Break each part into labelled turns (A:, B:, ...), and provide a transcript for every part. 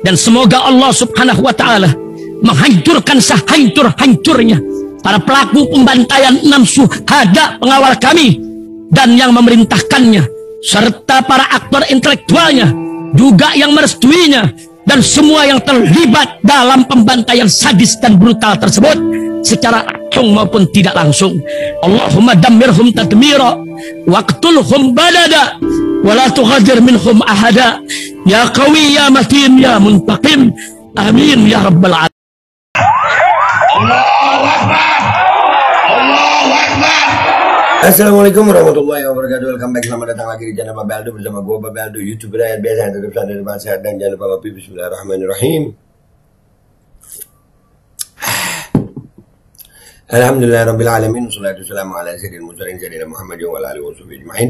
A: Dan semoga Allah subhanahu wa ta'ala menghancurkan sehancur-hancurnya para pelaku pembantaian 6 syuhada pengawal kami dan yang memerintahkannya, serta para aktor intelektualnya juga yang merestuinya, dan semua yang terlibat dalam pembantaian sadis dan brutal tersebut secara langsung maupun tidak langsung. Allahumma dammirhum tadmira waqtulhum badada wala tughadir minhum ahada ya qawi ya matin ya muntaqim amin ya rabbal alamin.
B: Allahu Akbar. Allahu Akbar.
C: Assalamualaikum warahmatullahi wabarakatuh. Welcome back, selamat datang lagi di channel Babe Aldo bersama gue Babe Aldo, YouTuber rakyat biasa yang tetap sadar dan sehat. Dan jangan lupa ngopi. Bismillahirrahmanirrahim. Alhamdulillahirabbil alamin, wassalatu wassalamu ala sayyidil mursalin sayyidina Muhammadin wa ala alihi washabihi ajmain.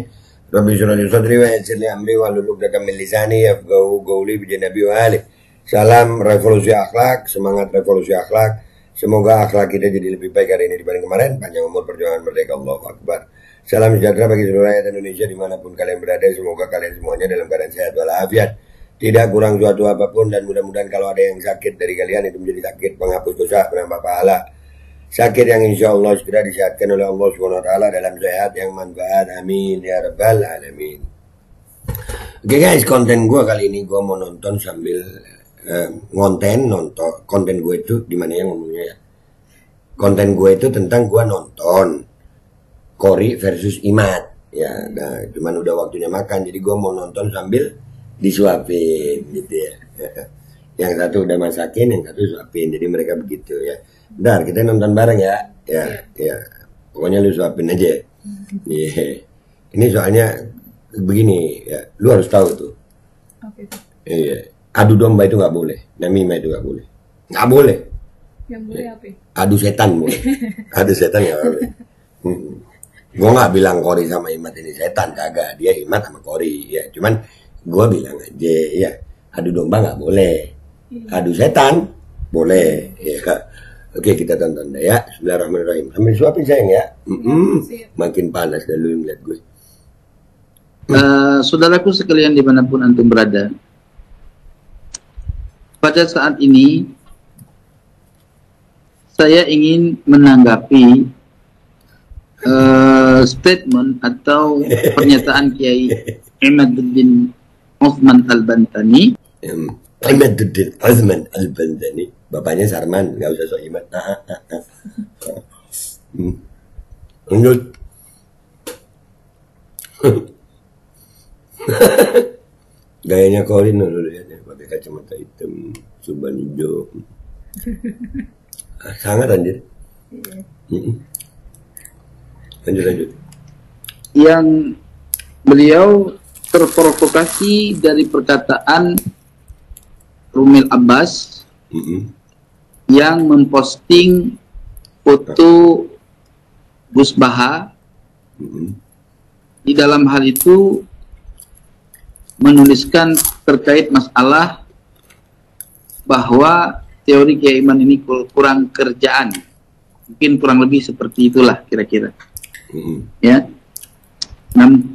C: Rabbi shrah li sadri wa yassir li amri wahlul 'uqdatam min lisani yafqahu qawli bi nabi wa ali. Salam revolusi akhlak, semangat revolusi akhlak. Semoga akhlak kita jadi lebih baik hari ini dibanding kemarin. Panjang umur, perjuangan merdeka, Allahu Akbar. Salam sejahtera bagi seluruh rakyat Indonesia dimanapun kalian berada. Semoga kalian semuanya dalam keadaan sehat walafiat, tidak kurang suatu apapun, dan mudah-mudahan kalau ada yang sakit dari kalian itu menjadi sakit penghapus dosa, penambah pahala, sakit yang insya Allah segera disehatkan oleh Allah SWT dalam sehat yang manfaat. Amin ya rabbal alamin. Oke guys, konten gue kali ini gue mau nonton sambil konten gue itu gimana ya ngomongnya ya. Konten gue itu tentang gue nonton Kori versus Imad ya. Nah, cuman udah waktunya makan, jadi gue mau nonton sambil disuapin gitu ya. Yang satu udah masakin, yang satu suapin, jadi mereka begitu ya. Bentar, kita nonton bareng ya. Ya. Pokoknya lu suapin aja. Yeah. Ini soalnya begini ya, lu harus tahu tuh.
D: Oke.
C: Iya. Adu domba itu nggak boleh, namimah itu nggak boleh, nggak boleh.
D: Yang boleh apa?
C: Adu setan boleh, adu setan nggak boleh. Gue nggak bilang Kori sama Imad ini setan, kagak. Dia Imad sama Kori ya. Cuman gue bilang aja ya, adu domba nggak boleh, adu setan boleh ya. Oke, kita tonton deh ya. Bismillahirrahmanirrahim. Sambil suapin sayang ya. Makin panas dah lu ngeliat gue.
E: Saudaraku sekalian dimanapun antum berada, pada saat ini saya ingin menanggapi statement atau pernyataan Kiai Imaduddin Uthman Al-Bantani.
C: Imaduddin Uthman Al-Bantani, bapaknya Sarman, nggak usah sok Imad. Lanjut. Gayanya Korin dulu lihat ya, pakai kacamata hitam, suban hijau. Sangat anjir. Lanjut.
E: Yang beliau terprovokasi dari perkataan Rumil Abbas yang memposting foto Gus Baha. Di dalam hal itu menuliskan terkait masalah bahwa teori Kiai Iman ini kurang kerjaan, mungkin kurang lebih seperti itulah kira-kira ya.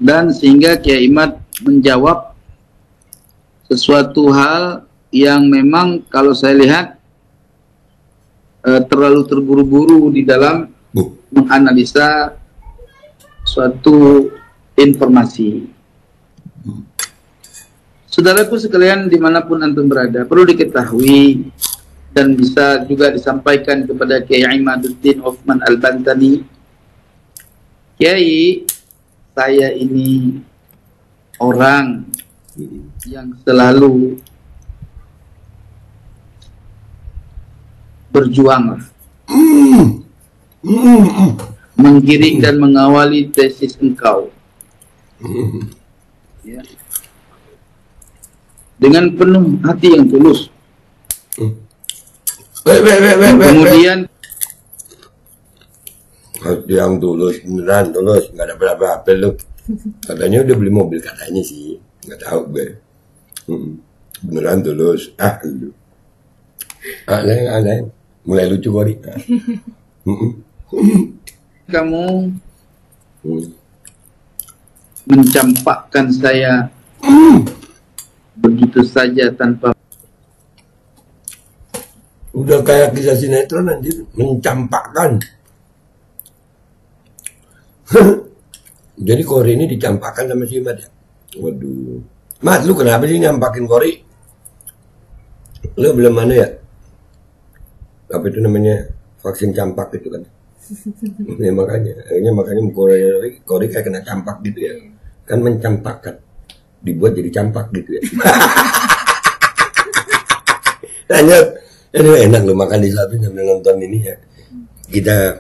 E: Dan sehingga Kiai Iman menjawab sesuatu hal yang memang kalau saya lihat terlalu terburu-buru di dalam menganalisa suatu informasi. Saudaraku sekalian dimanapun antum berada, perlu diketahui dan bisa juga disampaikan kepada Kiai Imaduddin Uthman Al-Bantani. Kiai, saya ini orang yang selalu berjuang menggiring dan mengawali tesis engkau ya, dengan penuh hati yang tulus. Kemudian
C: hati yang tulus, beneran tulus, nggak ada berapa-apa lu. Katanya udah beli mobil, katanya sih, nggak tahu gue. Beneran tulus. Lu. Ada yang mulai lucu Kori.
E: Kamu mencampakkan saya begitu saja tanpa
C: Udah kayak kisah sinetron anjir, mencampakkan. Jadi Kori ini dicampakkan sama si Mat ya? Waduh. Mat, lu kenapa sih nyampakin Kori? Lu belum mana ya? Apa itu namanya? Vaksin campak gitu kan? Ya makanya Kori kayak kena campak gitu ya. Kan mencampakkan. Dibuat jadi campak gitu ya. Lanjut. Ini enak lu makan di samping sambil nonton ini ya. Kita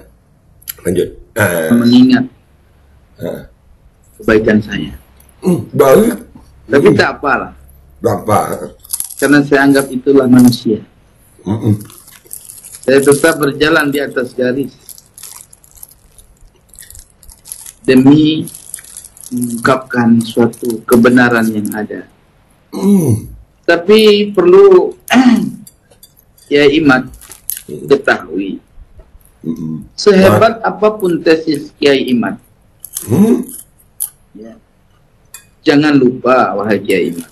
C: lanjut.
E: Mengingat kebaikan saya.
C: Baik.
E: Tapi tak apalah.
C: Bapak.
E: Karena saya anggap itulah manusia. Saya tetap berjalan di atas garis. Demi mengungkapkan suatu kebenaran yang ada. Tapi perlu ya Imad ketahui, sehebat apapun tesis Kiai Imad, ya, jangan lupa wahai Kiai Imad,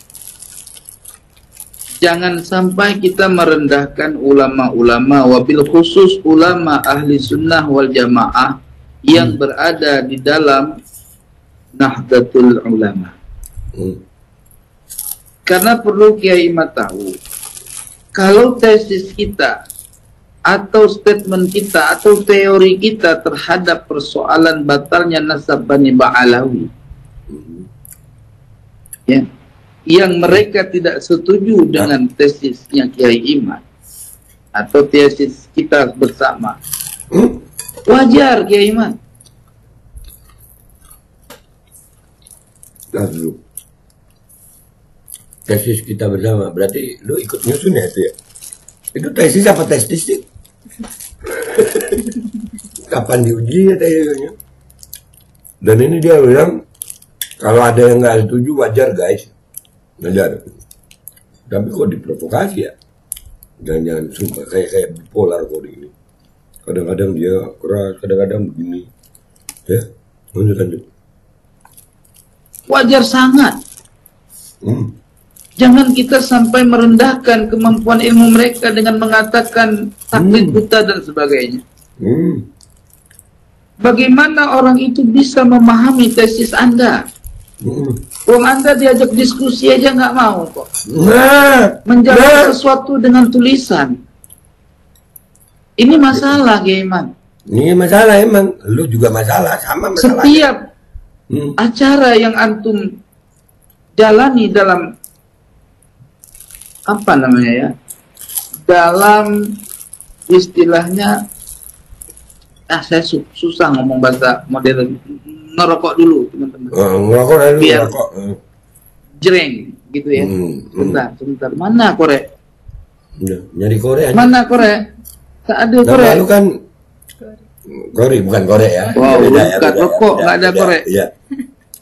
E: jangan sampai kita merendahkan ulama-ulama, wabil khusus ulama ahli sunnah wal jamaah yang berada di dalam Nahdlatul Ulama. Karena perlu Kiai Imad tahu, kalau tesis kita atau statement kita atau teori kita terhadap persoalan batalnya nasab Bani Ba'alawi, ya, yang mereka tidak setuju dengan tesisnya Kiai Imad atau tesis kita bersama, wajar Kiai Imad.
C: Lalu tesis kita bersama, berarti lu ikut nyusun ya itu ya? Itu tesis apa testis sih? Kapan diuji ya tesisnya? Dan ini dia bilang, kalau ada yang nggak setuju wajar guys, wajar. Tapi kok diprovokasi ya? Jangan sumpah kayak bipolar kok ini. Kadang-kadang dia keras, kadang-kadang begini. Ya, lanjut.
E: Wajar sangat. Jangan kita sampai merendahkan kemampuan ilmu mereka dengan mengatakan taklid buta dan sebagainya. Bagaimana orang itu bisa memahami tesis Anda? Wong Anda diajak diskusi aja nggak mau kok. Menjawab sesuatu dengan tulisan. Ini masalah, Gaiman.
C: Ini masalah emang. Lu juga masalah, sama masalah.
E: Setiap acara yang antum jalani dalam apa namanya ya, dalam istilahnya, saya susah ngomong bahasa modern, ngerokok dulu teman-teman,
C: ngerokok dulu,
E: biar
C: ngerokok
E: jreng gitu ya. Sebentar, mana korek?
C: Nyari korek aja.
E: Mana korek? Tak ada korek.
C: Lalu kan Kori, bukan korek ya.
E: Wow,
C: beda ya,
E: bukan
C: beda,
E: rokok, nggak ada
C: beda,
E: korek.
C: Iya.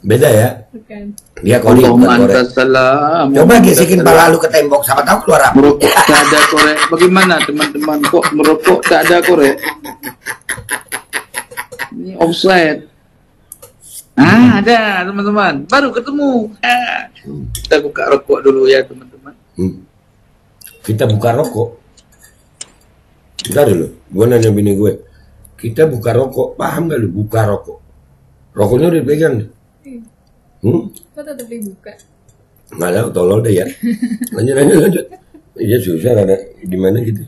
C: Beda ya.
D: Bukan.
C: Dia Kori, bukan korek.
E: Salam.
C: Coba gesekin pala lu ke tembok, sama tahu keluar apa?
E: Merokok tak ada korek. Bagaimana teman-teman, kok merokok tak ada korek? Ini offside. Ada teman-teman, baru ketemu. Kita buka rokok dulu ya teman-teman.
C: Kita buka rokok. Bentar dulu, gue nanya bini gue. Kita buka rokok, paham gak lu buka rokok? Rokoknya udah dipegang nih.
D: Kok tetap dibuka?
C: Nggak tahu, tolol deh ya. Lanjut. Iya susah ada di mana gitu.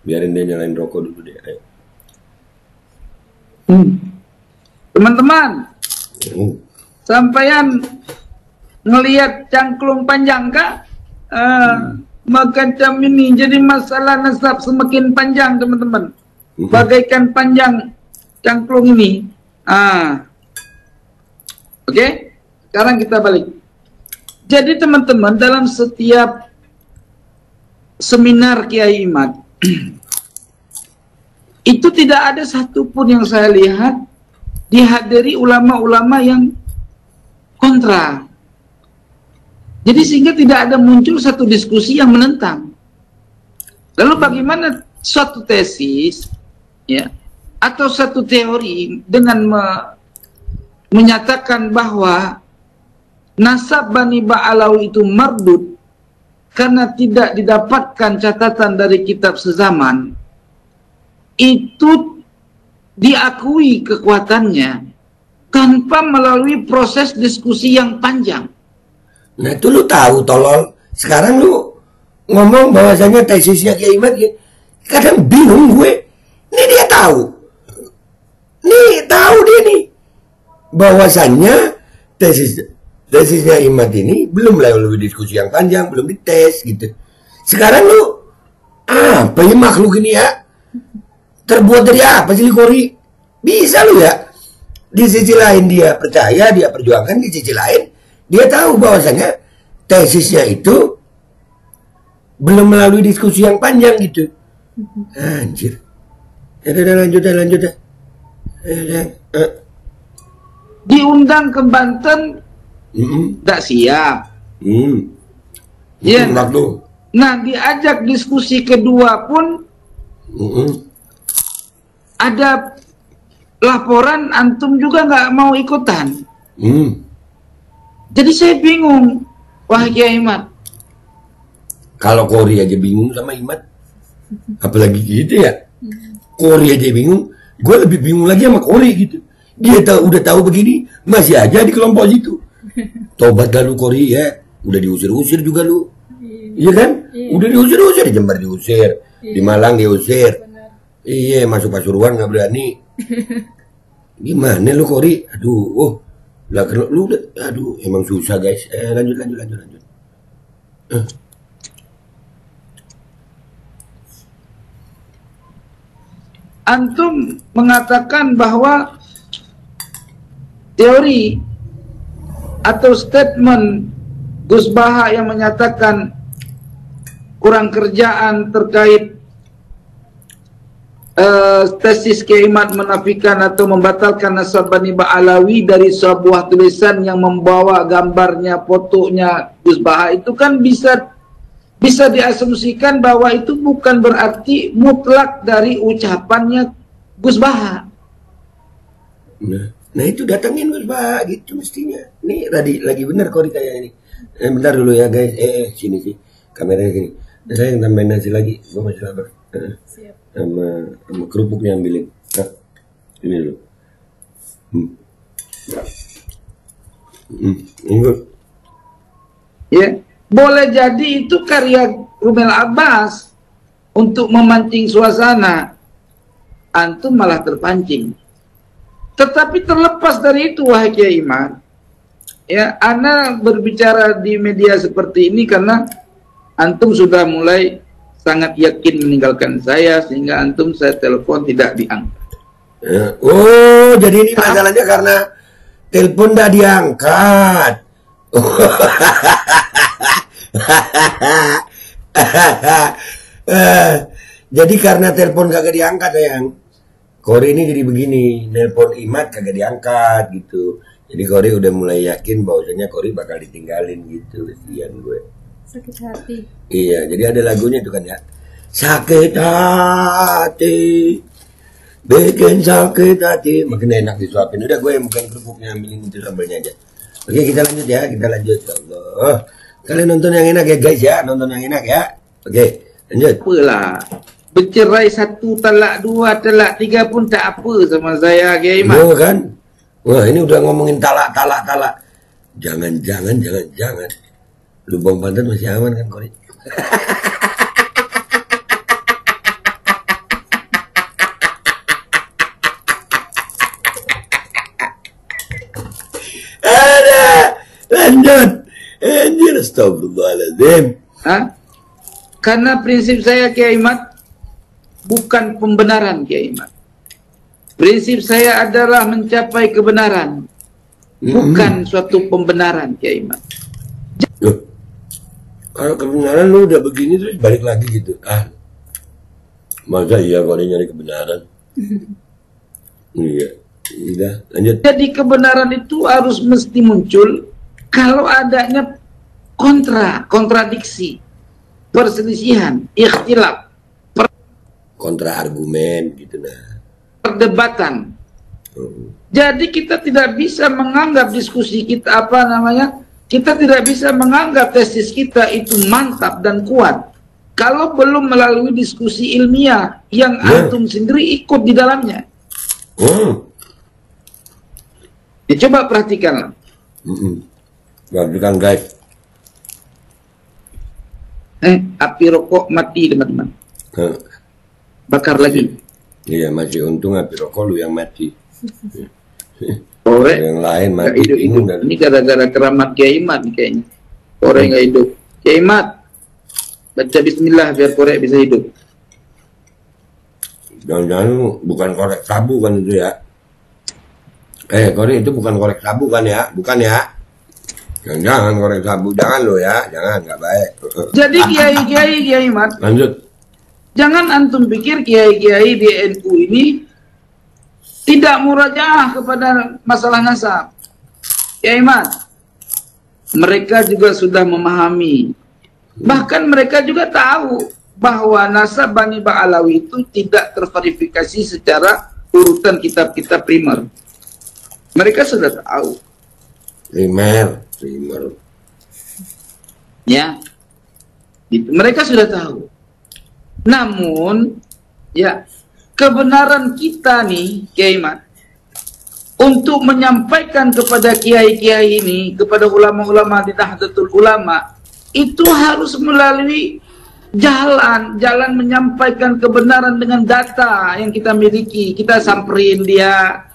C: Biarin dia nyalain rokok dulu deh. Ayo.
E: Teman-teman, sampaian ngelihat cangklung panjang kak? Macam ini jadi masalah nasab semakin panjang teman-teman, bagaikan panjang cangklung ini. Oke, sekarang kita balik. Jadi teman-teman, dalam setiap seminar Kiai Imad itu tidak ada satupun yang saya lihat dihadiri ulama-ulama yang kontra. Jadi sehingga tidak ada muncul satu diskusi yang menentang. Lalu bagaimana suatu tesis ya atau satu teori dengan menyatakan bahwa nasab Bani Ba'alawi itu mardud, karena tidak didapatkan catatan dari kitab sezaman, itu diakui kekuatannya tanpa melalui proses diskusi yang panjang.
C: Nah itu lu tahu tolol. Sekarang lu ngomong bahwasanya tesisnya Kiai Imad, kadang bingung gue. Ini dia tahu. Nih tahu dia nih bahwasannya tesisnya Imad ini belum melalui diskusi yang panjang, belum dites gitu. Sekarang lu apa ya makhluk ini ya? Terbuat dari apa sih Kori? Bisa lu ya? Di sisi lain dia percaya, dia perjuangkan, di sisi lain dia tahu bahwasanya tesisnya itu belum melalui diskusi yang panjang gitu. Anjir. Lanjut.
E: Diundang ke Banten, tidak siap. Ya. Nah, diajak diskusi kedua pun ada laporan antum juga nggak mau ikutan. Jadi saya bingung, wahai Kiai Imad.
C: Kalau Kori aja bingung sama Imad, apalagi gitu ya. Kori aja bingung, gue lebih bingung lagi sama Kori gitu. Dia udah tahu begini, masih aja di kelompok situ. Tobat lalu Kori ya, udah diusir-usir juga lu. Iya kan? Udah diusir-usir, di Jember diusir, di Malang diusir. Iya, masuk Pasuruan nggak berani. Gimana lu Kori? Aduh, lu udah, aduh, emang susah guys. Lanjut.
E: Antum mengatakan bahwa teori atau statement Gus Baha yang menyatakan kurang kerjaan terkait tesis Kiai Imad menafikan atau membatalkan nasab Bani Ba'alawi dari sebuah tulisan yang membawa gambarnya, fotonya Gus Baha, itu kan bisa diasumsikan bahwa itu bukan berarti mutlak dari ucapannya Gus Baha.
C: Nah itu datangin Gus Baha gitu mestinya. Nih lagi bener Kori kayak ini. Bentar dulu ya guys. Sini sih kameranya sini. Saya yang tambahin nasi lagi. Gue masih lapar.
D: Siap.
C: Sama kerupuknya ambilin. Ini dulu. Ini
E: Ya, boleh jadi itu karya Rumel Abbas untuk memancing suasana. Antum malah terpancing. Tetapi terlepas dari itu, wahai Kiai Imad, ya, ana berbicara di media seperti ini karena antum sudah mulai sangat yakin meninggalkan saya, sehingga antum saya telepon tidak diangkat.
C: Ya. Oh, jadi ini masalahnya karena telepon tidak diangkat. Jadi karena telepon kagak diangkat yang Kori ini jadi begini, telepon Imad kagak diangkat gitu. Jadi Kori udah mulai yakin bahwasanya Kori bakal ditinggalin gitu. Kesian gue.
D: Sakit hati.
C: Iya, jadi ada lagunya itu kan ya. Sakit hati, bikin sakit hati, makin enak disuapin. Udah gue yang bukan kerupuknya, ambilin itu sambalnya aja. Oke, kita lanjut ya, kita lanjut. Allah. Kalian nonton yang enak ya guys ya, nonton yang enak ya. Oke, lanjut.
E: Apalah, bercerai 1, talak 2, talak 3 pun tak apa sama saya, Kiai Imad.
C: Oh kan? Wah, ini udah ngomongin talak. Jangan. Lubang pantat masih aman kan, Kori? Lanjut. Anjir, astagfirullahaladzim.
E: Karena prinsip saya, Kiai Imad, bukan pembenaran, Kiai Imad. Prinsip saya adalah mencapai kebenaran, bukan suatu pembenaran, Kiai Imad.
C: Loh, kalau kebenaran lu udah begini terus balik lagi gitu. Masa iya kalau nyari kebenaran? Iya. Udah, lanjut.
E: Jadi kebenaran itu harus mesti muncul kalau adanya kontradiksi, perselisihan, ikhtilaf,
C: kontra argumen gitu
E: perdebatan. Jadi kita tidak bisa menganggap diskusi kita kita tidak bisa menganggap tesis kita itu mantap dan kuat kalau belum melalui diskusi ilmiah yang antum sendiri ikut di dalamnya. Ya, coba perhatikanlah.
C: Perhatikan guys.
E: Api rokok mati, teman-teman. Bakar lagi.
C: Iya, masih untung api rokok lu yang mati.
E: Korek
C: yang lain mati.
E: Hidup. Ini gara-gara keramat Kiai Mat kayaknya. Korek nggak hidup. Kiai Mat, baca bismillah biar korek bisa hidup.
C: Jangan-jangan bukan korek sabu kan itu ya? Korek itu bukan korek sabu kan ya? Bukan ya? Jangan korek sabu, jangan lo ya, jangan, nggak baik.
E: Jadi Kiai Mat,
C: lanjut.
E: Jangan antum pikir kiai-kiai di NU ini tidak murajaah kepada masalah nasab. Kiai Mat, mereka juga sudah memahami. Bahkan mereka juga tahu bahwa nasab Bani Ba'alawi itu tidak terverifikasi secara urutan kitab-kitab primer. Mereka sudah tahu.
C: Primer.
E: Ya, gitu. Mereka sudah tahu. Namun, ya, kebenaran kita nih, Kiai Mat, untuk menyampaikan kepada kiai-kiai ini, kepada ulama-ulama di Nahdlatul Ulama, itu harus melalui jalan menyampaikan kebenaran dengan data yang kita miliki. Kita samperin dia,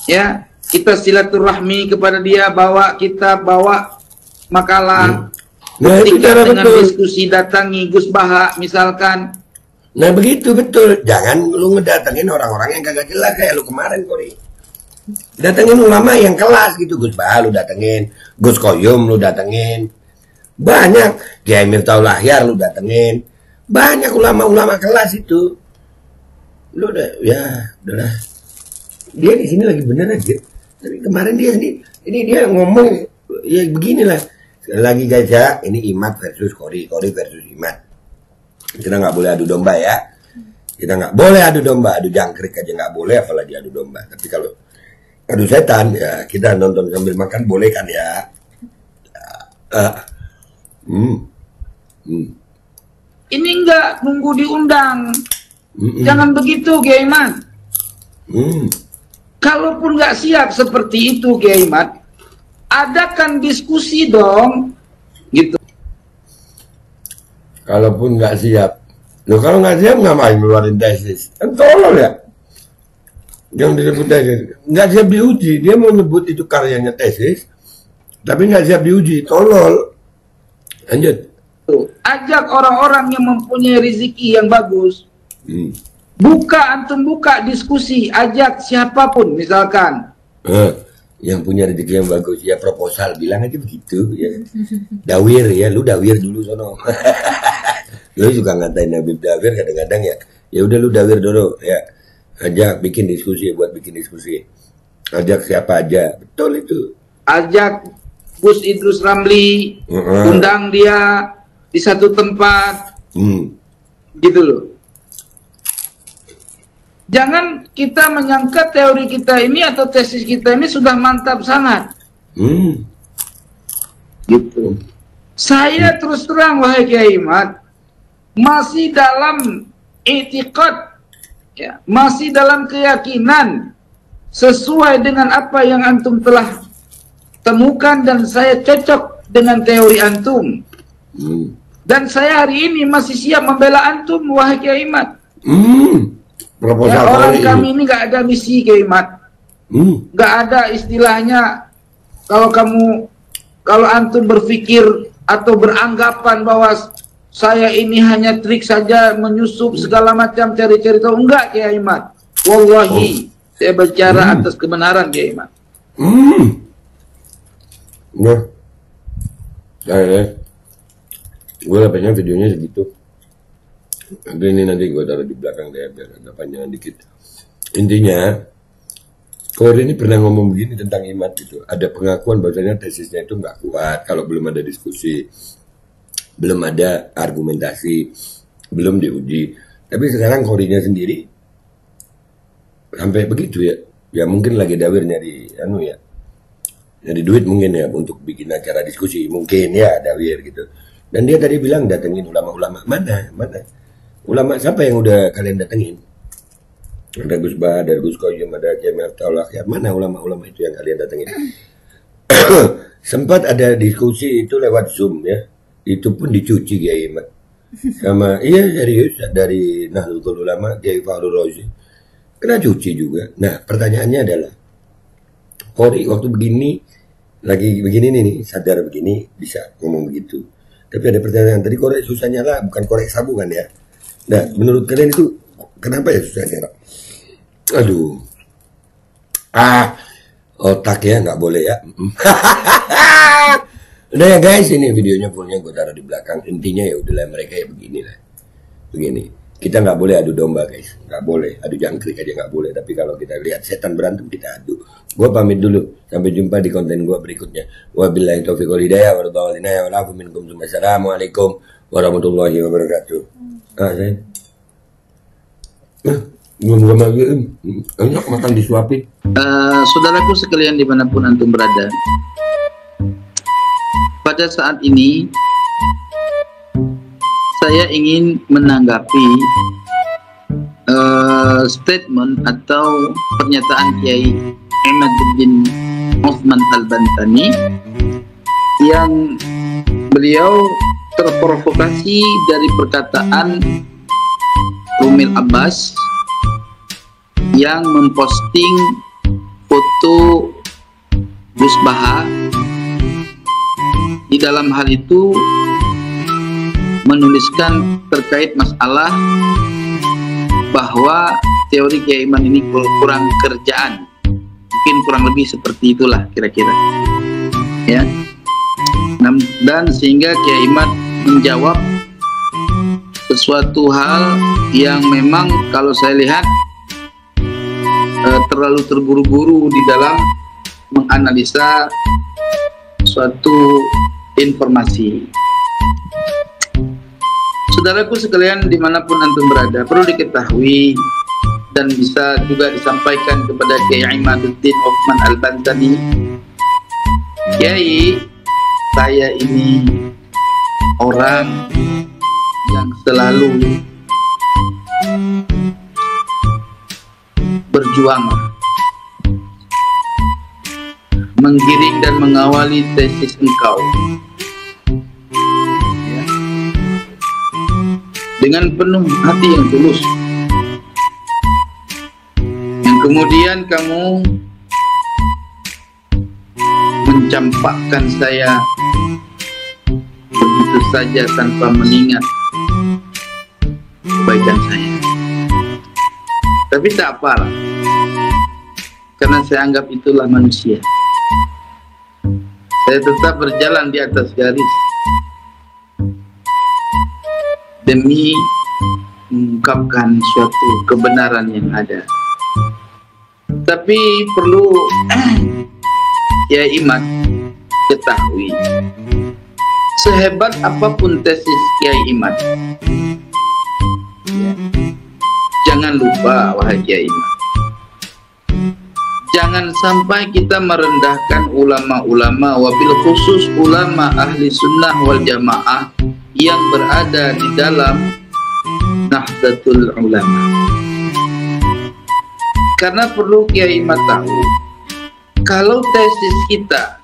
E: ya. Kita silaturahmi kepada dia, bawa kitab, bawa makalah, ketika dengan diskusi datangi Gus Baha misalkan.
C: Nah begitu betul, jangan lu ngedatengin orang-orang yang kagak jelas kayak lu kemarin Kori. Datengin ulama yang kelas gitu, Gus Baha lu datengin, Gus Koyum lu datengin, banyak Kiai Mirtaul Ahyar lu datengin, banyak ulama-ulama kelas itu. Lu udah, ya udahlah. Dia di sini lagi bener aja. Tapi kemarin ini dia ngomong ya beginilah. Sekali lagi guys ya, ini Imad versus Kori versus Imad. Kita nggak boleh adu domba ya. Kita nggak boleh adu domba, adu jangkrik aja nggak boleh, apalagi adu domba. Tapi kalau adu setan ya kita nonton sambil makan boleh kan ya.
E: Ini enggak nunggu diundang. Jangan begitu Kiai Mat. Kalaupun nggak siap seperti itu Kiai Mat, adakan diskusi dong, gitu.
C: Kalaupun nggak siap, loh kalau nggak siap ngapain ngeluarin tesis? Kan tolol ya. Yang disebut tesis, nggak siap diuji. Dia mau nyebut itu karyanya tesis, tapi nggak siap diuji, tolol. Lanjut.
E: Ajak orang-orang yang mempunyai rezeki yang bagus. Antum buka diskusi, ajak siapapun misalkan.
C: Yang punya rezeki yang bagus ya proposal, bilang aja begitu ya. Dawir ya, lu dawir dulu sono. Lu juga ngatain Habib Dawir kadang-kadang ya. Ya udah lu dawir dulu ya. Ajak bikin diskusi, buat bikin diskusi. Ajak siapa aja, betul itu.
E: Ajak Gus Idrus Ramli, undang dia di satu tempat, gitu loh. Jangan kita menyangka teori kita ini atau tesis kita ini sudah mantap sangat. Gitu. Saya terus terang wahai Kiai Mat, masih dalam i'tiqad, ya, masih dalam keyakinan sesuai dengan apa yang antum telah temukan dan saya cocok dengan teori antum. Dan saya hari ini masih siap membela antum wahai Kiai Mat. Ya, orang kami ini nggak ada misi Kiai Mat, nggak ada istilahnya. Kalau antum berpikir atau beranggapan bahwa saya ini hanya trik saja menyusup segala macam cari-cari tahu, enggak Kiai Mat. Wallahi saya bicara atas kebenaran Kiai Mat.
C: Gue pengen videonya segitu. Nanti gue taruh di belakang deh biar agak panjangan dikit. Intinya, Kori ini pernah ngomong begini tentang Imad gitu. Ada pengakuan bahwasanya tesisnya itu nggak kuat kalau belum ada diskusi, belum ada argumentasi, belum diuji. Tapi sekarang Korinya sendiri sampai begitu ya. Ya mungkin lagi dawir nyari ya. Jadi duit mungkin ya untuk bikin acara diskusi, mungkin ya ada wir gitu. Dan dia tadi bilang datengin ulama-ulama. Mana? Ulama siapa yang udah kalian datengin? Ada Gus Bah, ada Gus Koyum, ada Kiai Miftahul Akhyar. Mana ulama-ulama itu yang kalian datengin? Sempat ada diskusi itu lewat Zoom ya. Itu pun dicuci Kiai Imad. Sama iya serius dari Nahdlatul Ulama Kiai Fahru Rozi. Kena cuci juga. Nah, pertanyaannya adalah Qori waktu begini lagi begini nih sadar begini bisa ngomong begitu. Tapi ada pertanyaan tadi korek susah nyala bukan korek sabu kan ya. Nah menurut kalian itu kenapa ya susah nyala? Aduh. Otak ya nggak boleh ya. Udah ya guys, ini videonya fullnya gue taruh di belakang. Intinya ya udahlah mereka ya beginilah. Begini. Kita nggak boleh adu domba guys, nggak boleh adu jangkrik aja nggak boleh. Tapi kalau kita lihat setan berantem kita adu. Gue pamit dulu, sampai jumpa di konten gue berikutnya. Wabillahi taufiq wal hidayah, warahmatullahi wabarakatuh. Assalamualaikum warahmatullahi wabarakatuh. Saya belum enak makan disuapin.
E: Saudaraku sekalian dimanapun antum berada, pada saat ini saya ingin menanggapi statement atau pernyataan Kiai Imaduddin Utsman Al-Bantani yang beliau terprovokasi dari perkataan Rumil Abbas yang memposting foto Gus Baha. Di dalam hal itu menuliskan terkait masalah bahwa teori Kiai Iman ini kurang kerjaan, mungkin kurang lebih seperti itulah kira-kira ya. Dan sehingga Kiai Iman menjawab sesuatu hal yang memang kalau saya lihat terlalu terburu-buru di dalam menganalisa suatu informasi. Saudaraku sekalian dimanapun antum berada, perlu diketahui dan bisa juga disampaikan kepada Kiai Imaduddin Utsman Al-Bantani, Kiai, saya ini orang yang selalu berjuang menggiring dan mengawali tesis engkau dengan penuh hati yang tulus, yang kemudian kamu mencampakkan saya begitu saja tanpa mengingat kebaikan saya. Tapi tak apalah, karena saya anggap itulah manusia. Saya tetap berjalan di atas garis demi mengungkapkan suatu kebenaran yang ada. Tapi perlu ya Imad ketahui, sehebat apapun tesis Kiai Imad, jangan lupa wahai Kiai Imad, jangan sampai kita merendahkan ulama-ulama, wabil khusus ulama ahli sunnah wal jamaah yang berada di dalam Nahdlatul Ulama. Karena perlu Kiai Imad tahu, kalau tesis kita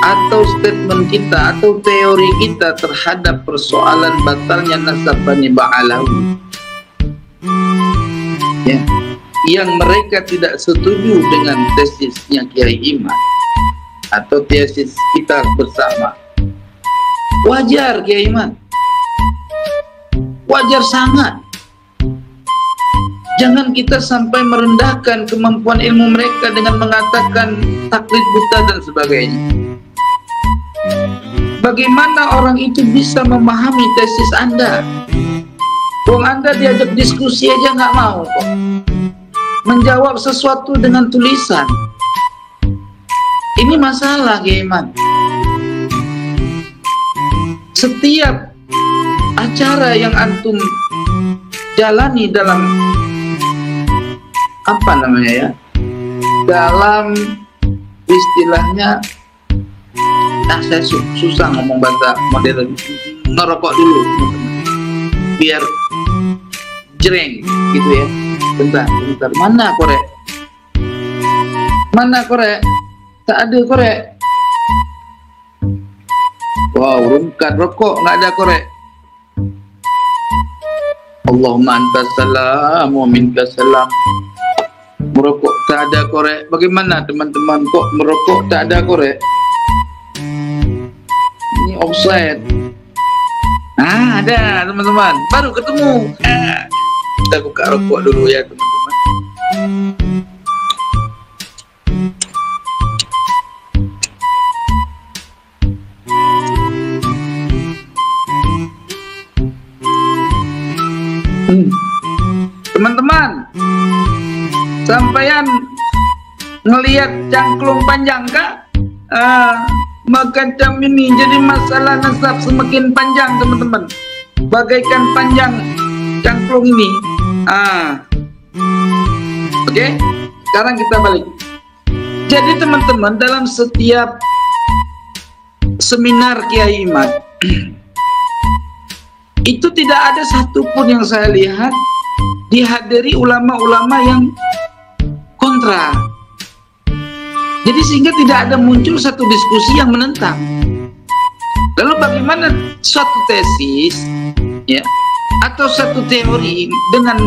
E: atau statement kita atau teori kita terhadap persoalan batalnya nasab Bani Ba'alawi ya, yang mereka tidak setuju dengan tesisnya Kiai Imad atau tesis kita bersama, wajar Kiai Imad, wajar sangat. Jangan kita sampai merendahkan kemampuan ilmu mereka dengan mengatakan taklid buta dan sebagainya. Bagaimana orang itu bisa memahami tesis Anda? Wong Anda diajak diskusi aja nggak mau kok. Menjawab sesuatu dengan tulisan. Ini masalah Kiai Imad. Setiap acara yang antum jalani dalam apa namanya ya, dalam istilahnya saya susah ngomong bahasa modern. Ngerokok dulu, biar jreng gitu ya. Bentar. Mana korek? Tak ada korek. Wow, rungkat rokok nggak ada korek. Allahumma antas salam wa minkas salam. Merokok tak ada korek. Bagaimana teman-teman, kok merokok tak ada korek? Ini offside. Ada teman-teman, baru ketemu. Kita buka rokok dulu ya teman-teman. Teman-teman, sampeyan ngelihat cangklung panjang kah? Macam ini jadi masalah nasab semakin panjang teman-teman, bagaikan panjang cangklung ini. Oke, sekarang kita balik. Jadi teman-teman, dalam setiap seminar Kiai Imad itu tidak ada satupun yang saya lihat dihadiri ulama-ulama yang kontra. Jadi sehingga tidak ada muncul satu diskusi yang menentang. Lalu bagaimana suatu tesis ya atau satu teori dengan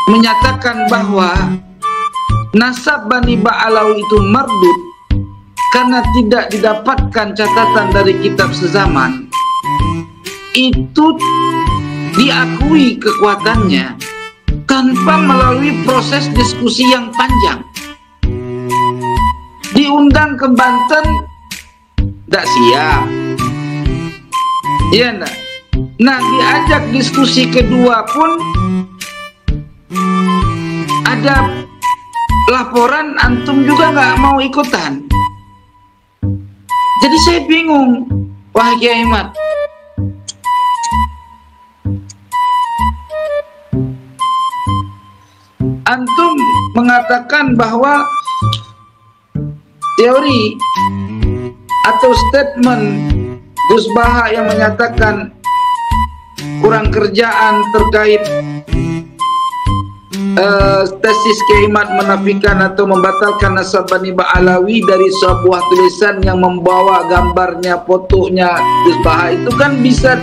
E: menyatakan bahwa nasab Bani Ba'alawi itu mardud karena tidak didapatkan catatan dari kitab sezaman, itu diakui kekuatannya tanpa melalui proses diskusi yang panjang. Diundang ke Banten tidak siap, iya enggak? Nah, diajak diskusi kedua pun ada laporan antum juga nggak mau ikutan. Jadi saya bingung, wah Kiai Imad, antum mengatakan bahwa teori atau statement Gus Baha yang menyatakan kurang kerjaan terkait tesis Kiai Imad menafikan atau membatalkan nasab Bani Ba'alawi dari sebuah tulisan yang membawa gambarnya, fotonya Gus Baha, itu kan bisa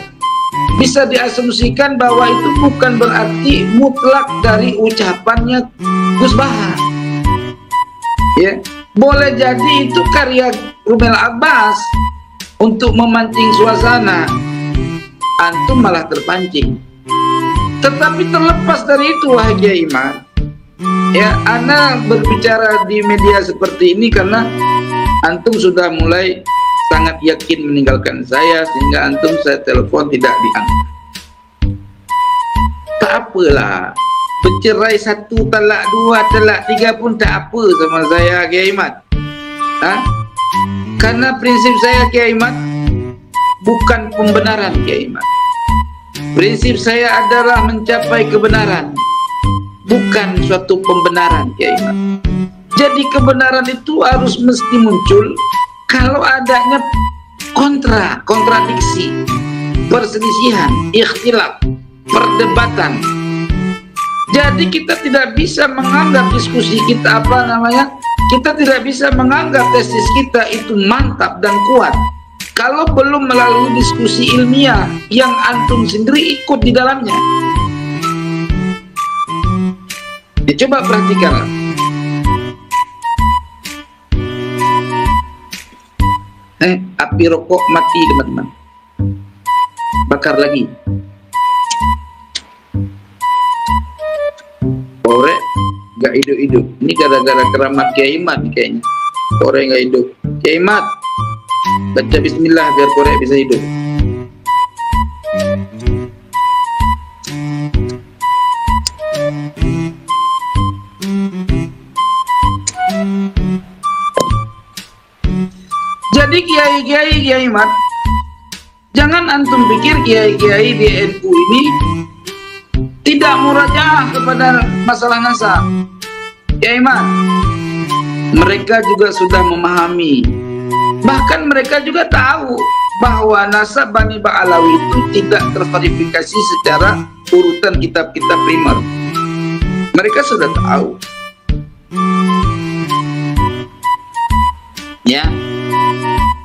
E: diasumsikan bahwa itu bukan berarti mutlak dari ucapannya Gus Baha. Ya, boleh jadi itu karya Rumel Abbas untuk memancing suasana. Antum malah terpancing. Tetapi terlepas dari itu, wahai Kiai Imad, ya, ana berbicara di media seperti ini karena antum sudah mulai sangat yakin meninggalkan saya, sehingga antum saya telepon tidak diangkat. Tak apalah, bercerai 1, talak 2, talak 3 pun tak apa sama saya, Kiai Imad. Karena prinsip saya, Kiai Imad, bukan pembenaran, Kiai Imad. Prinsip saya adalah mencapai kebenaran, bukan suatu pembenaran, Kiai Imad. Jadi kebenaran itu harus mesti muncul kalau adanya kontradiksi, perselisihan, ikhtilaf, perdebatan. Jadi kita tidak bisa menganggap diskusi kita kita tidak bisa menganggap tesis kita itu mantap dan kuat kalau belum melalui diskusi ilmiah yang antum sendiri ikut di dalamnya. Ya, coba perhatikanlah. Api rokok mati, teman-teman. Bakar lagi. Korek gak hidup-hidup. Ini gara-gara keramat Kiai Imad kayaknya. Korek gak hidup. Kiai Imad, baca bismillah biar korek bisa hidup. Jadi Kiai Imad, jangan antum pikir kiai-kiai di NU ini tidak murajaah kepada masalah nasab. Kiai Imad, mereka juga sudah memahami Bahkan mereka juga tahu bahwa nasab Bani Ba'alawi itu tidak terverifikasi secara urutan kitab-kitab primer. Mereka sudah tahu. Ya,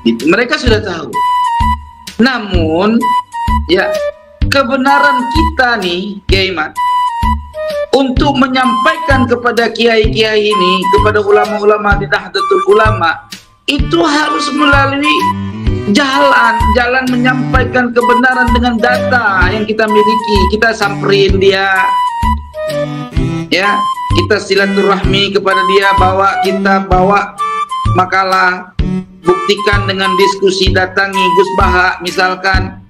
E: itu mereka sudah tahu. Namun, ya, kebenaran kita nih, Kiai Mat, untuk menyampaikan kepada kiai-kiai ini, kepada ulama-ulama di Nahdlatul Ulama, itu harus melalui jalan menyampaikan kebenaran dengan data yang kita miliki. Kita samperin dia, ya, kita silaturahmi kepada dia, kita bawa makalah, buktikan dengan diskusi, datangi Gus Baha misalkan.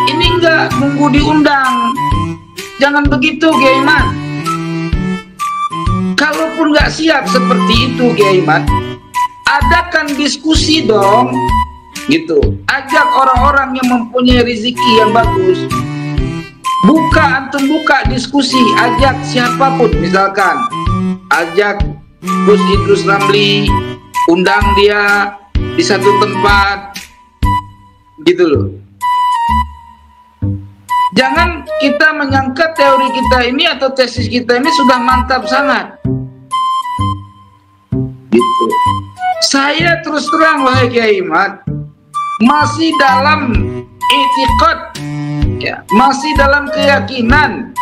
E: Ini enggak nunggu diundang, jangan begitu Kiai Mat. Kalaupun nggak siap seperti itu Kiai Mat, adakan diskusi dong, gitu. Ajak orang-orang yang mempunyai rezeki yang bagus. Antum buka diskusi, ajak siapapun, misalkan ajak Gus Idrus Ramli, undang dia di satu tempat, gitu loh. Jangan kita menyangka teori kita ini atau tesis kita ini sudah mantap sangat, gitu. Saya terus terang wahai Kiai Mat, masih dalam i'tiqad, ya, masih dalam keyakinan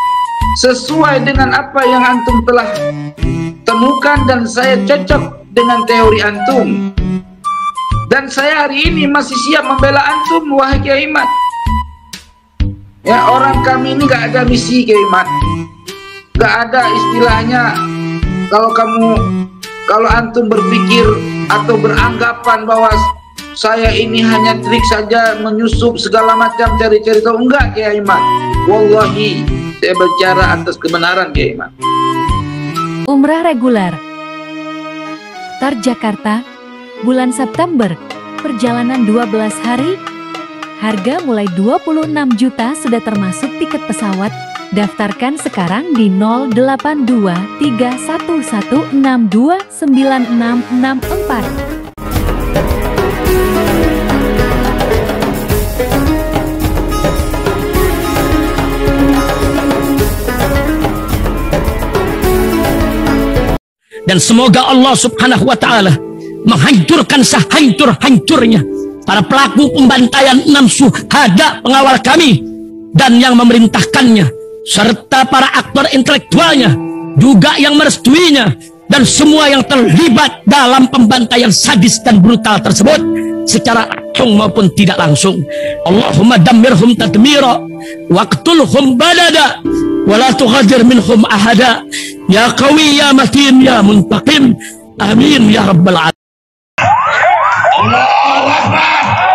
E: sesuai dengan apa yang antum telah temukan, dan saya cocok dengan teori antum, dan saya hari ini masih siap membela antum wahai Kiai Mat. Ya, orang kami ini gak ada misi Kiai Mat, gak ada istilahnya. Kalau antum berpikir atau beranggapan bahwa saya ini hanya trik saja, menyusup segala macam, cari-cari tahu, enggak Kiai Mat. Wallahi, saya bicara atas kebenaran Kiai Mat.
F: Umrah reguler Tar Jakarta, bulan September, perjalanan 12 hari, harga mulai 26 juta sudah termasuk tiket pesawat. Daftarkan sekarang di 082311629664.
A: Dan semoga Allah Subhanahu wa Ta'ala menghancurkan sehancur-hancurnya para pelaku pembantaian 6 syuhada pengawal kami dan yang memerintahkannya, serta para aktor intelektualnya juga yang merestuinya, dan semua yang terlibat dalam pembantaian sadis dan brutal tersebut secara langsung maupun tidak langsung. Allahumma dammirhum tadmira waqtulhum badada wala tughadir minhum ahada ya qawi ya matin ya muntaqim, amin ya rabbal alamin.
B: Allahu Akbar.